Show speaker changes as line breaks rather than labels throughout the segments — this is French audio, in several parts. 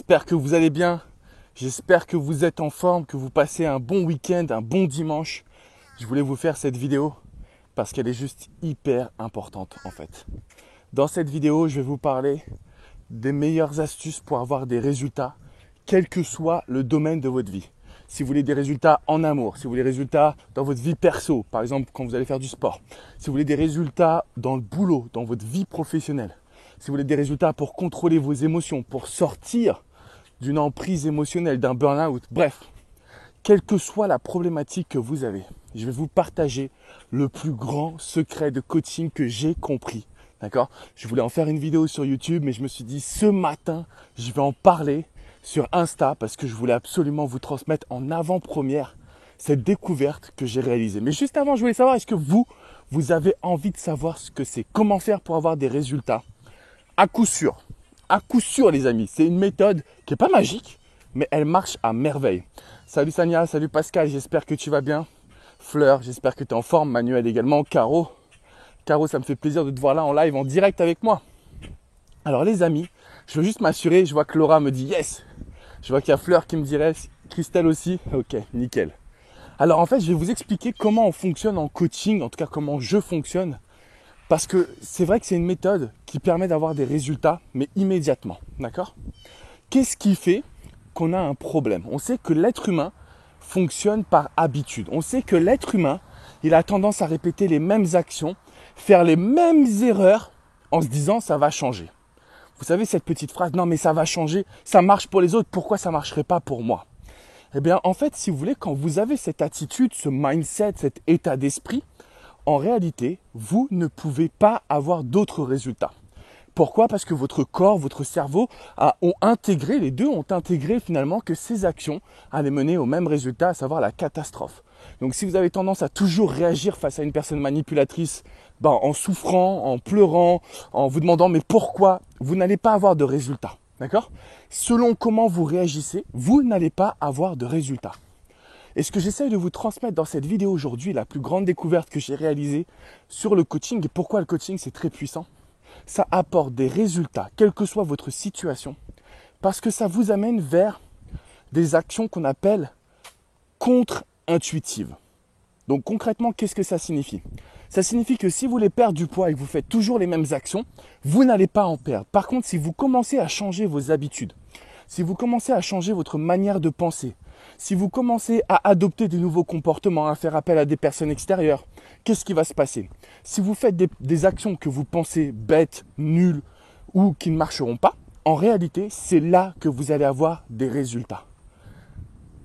J'espère que vous allez bien. J'espère que vous êtes en forme, que vous passez un bon week-end, un bon dimanche. Je voulais vous faire cette vidéo parce qu'elle est juste hyper importante en fait. Dans cette vidéo, je vais vous parler des meilleures astuces pour avoir des résultats, quel que soit le domaine de votre vie. Si vous voulez des résultats en amour, si vous voulez des résultats dans votre vie perso, par exemple quand vous allez faire du sport, si vous voulez des résultats dans le boulot, dans votre vie professionnelle, si vous voulez des résultats pour contrôler vos émotions, pour sortir d'une emprise émotionnelle, d'un burn-out, bref, quelle que soit la problématique que vous avez, je vais vous partager le plus grand secret de coaching que j'ai compris. D'accord ? Je voulais en faire une vidéo sur YouTube, mais je me suis dit ce matin, je vais en parler sur Insta parce que je voulais absolument vous transmettre en avant-première cette découverte que j'ai réalisée. Mais juste avant, je voulais savoir, est-ce que vous avez envie de savoir ce que c'est ? Comment faire pour avoir des résultats ? À coup sûr les amis, c'est une méthode qui n'est pas magique, mais elle marche à merveille. Salut Sania, salut Pascal, j'espère que tu vas bien. Fleur, j'espère que tu es en forme. Manuel également, Caro, ça me fait plaisir de te voir là en live, en direct avec moi. Alors les amis, je veux juste m'assurer, je vois que Laura me dit yes. Je vois qu'il y a Fleur qui me dirait, Christelle aussi. Ok, nickel. Alors en fait, je vais vous expliquer comment on fonctionne en coaching, en tout cas comment je fonctionne. Parce que c'est vrai que c'est une méthode qui permet d'avoir des résultats, mais immédiatement. D'accord ? Qu'est-ce qui fait qu'on a un problème ? On sait que l'être humain fonctionne par habitude. On sait que l'être humain, il a tendance à répéter les mêmes actions, faire les mêmes erreurs en se disant ça va changer. Vous savez cette petite phrase, non mais ça va changer, ça marche pour les autres, pourquoi ça ne marcherait pas pour moi ? Eh bien en fait, si vous voulez, quand vous avez cette attitude, ce mindset, cet état d'esprit, en réalité, vous ne pouvez pas avoir d'autres résultats. Pourquoi ? Parce que votre corps, votre cerveau ont intégré, les deux ont intégré finalement que ces actions allaient mener au même résultat, à savoir la catastrophe. Donc si vous avez tendance à toujours réagir face à une personne manipulatrice, en souffrant, en pleurant, en vous demandant mais pourquoi, vous n'allez pas avoir de résultat. D'accord ? Selon comment vous réagissez, vous n'allez pas avoir de résultat. Et ce que j'essaye de vous transmettre dans cette vidéo aujourd'hui, la plus grande découverte que j'ai réalisée sur le coaching, et pourquoi le coaching c'est très puissant, ça apporte des résultats, quelle que soit votre situation, parce que ça vous amène vers des actions qu'on appelle contre-intuitives. Donc concrètement, qu'est-ce que ça signifie ? Ça signifie que si vous voulez perdre du poids et que vous faites toujours les mêmes actions, vous n'allez pas en perdre. Par contre, si vous commencez à changer vos habitudes, si vous commencez à changer votre manière de penser, si vous commencez à adopter de nouveaux comportements, à faire appel à des personnes extérieures, qu'est-ce qui va se passer ? Si vous faites des actions que vous pensez bêtes, nulles ou qui ne marcheront pas, en réalité, c'est là que vous allez avoir des résultats.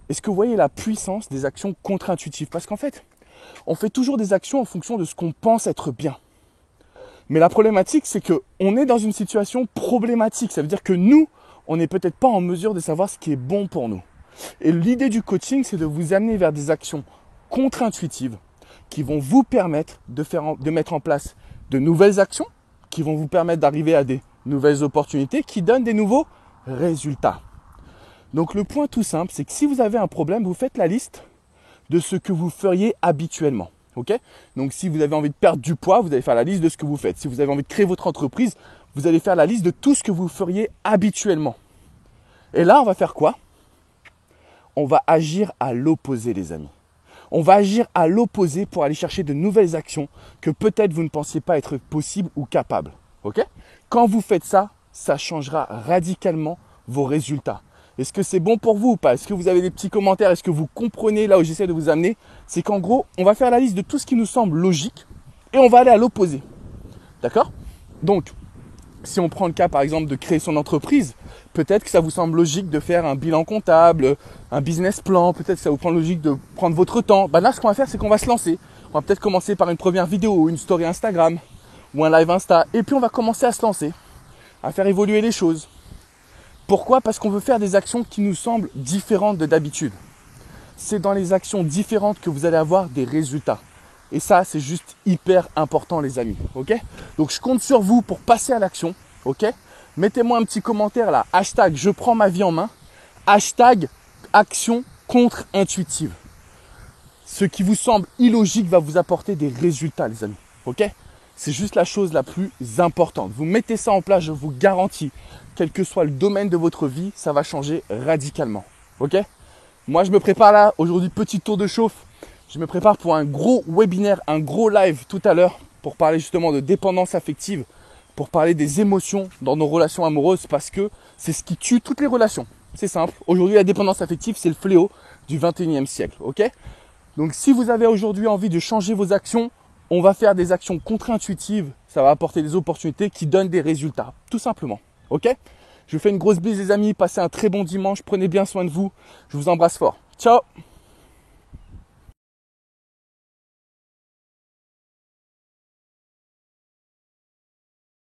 Est-ce que vous voyez la puissance des actions contre-intuitives ? Parce qu'en fait, on fait toujours des actions en fonction de ce qu'on pense être bien. Mais la problématique, c'est qu'on est dans une situation problématique. Ça veut dire que nous, on n'est peut-être pas en mesure de savoir ce qui est bon pour nous. Et l'idée du coaching, c'est de vous amener vers des actions contre-intuitives qui vont vous permettre de mettre en place de nouvelles actions, qui vont vous permettre d'arriver à des nouvelles opportunités, qui donnent des nouveaux résultats. Donc le point tout simple, c'est que si vous avez un problème, vous faites la liste de ce que vous feriez habituellement. Okay ? Donc si vous avez envie de perdre du poids, vous allez faire la liste de ce que vous faites. Si vous avez envie de créer votre entreprise, vous allez faire la liste de tout ce que vous feriez habituellement. Et là, on va faire quoi ? On va agir à l'opposé, les amis. On va agir à l'opposé pour aller chercher de nouvelles actions que peut-être vous ne pensiez pas être possibles ou capables. Okay ? Quand vous faites ça, ça changera radicalement vos résultats. Est-ce que c'est bon pour vous ou pas ? Est-ce que vous avez des petits commentaires ? Est-ce que vous comprenez là où j'essaie de vous amener ? C'est qu'en gros, on va faire la liste de tout ce qui nous semble logique et on va aller à l'opposé. D'accord ? Donc, si on prend le cas par exemple de créer son entreprise, peut-être que ça vous semble logique de faire un bilan comptable, un business plan, peut-être que ça vous prend logique de prendre votre temps. Là, ce qu'on va faire, c'est qu'on va se lancer. On va peut-être commencer par une première vidéo, une story Instagram ou un live Insta. Et puis, on va commencer à se lancer, à faire évoluer les choses. Pourquoi ? Parce qu'on veut faire des actions qui nous semblent différentes de d'habitude. C'est dans les actions différentes que vous allez avoir des résultats. Et ça, c'est juste hyper important, les amis. Ok ? Donc, je compte sur vous pour passer à l'action. Ok ? Mettez-moi un petit commentaire là. Hashtag je prends ma vie en main. Hashtag action contre-intuitive. Ce qui vous semble illogique va vous apporter des résultats, les amis. Ok ? C'est juste la chose la plus importante. Vous mettez ça en place, je vous garantis, quel que soit le domaine de votre vie, ça va changer radicalement. Ok? Moi, je me prépare là, aujourd'hui, petit tour de chauffe. Je me prépare pour un gros webinaire, un gros live tout à l'heure pour parler justement de dépendance affective, pour parler des émotions dans nos relations amoureuses parce que c'est ce qui tue toutes les relations. C'est simple. Aujourd'hui, la dépendance affective, c'est le fléau du 21e siècle. Ok? Donc, si vous avez aujourd'hui envie de changer vos actions, on va faire des actions contre-intuitives. Ça va apporter des opportunités qui donnent des résultats, tout simplement. Ok? Je vous fais une grosse bise les amis. Passez un très bon dimanche. Prenez bien soin de vous. Je vous embrasse fort. Ciao!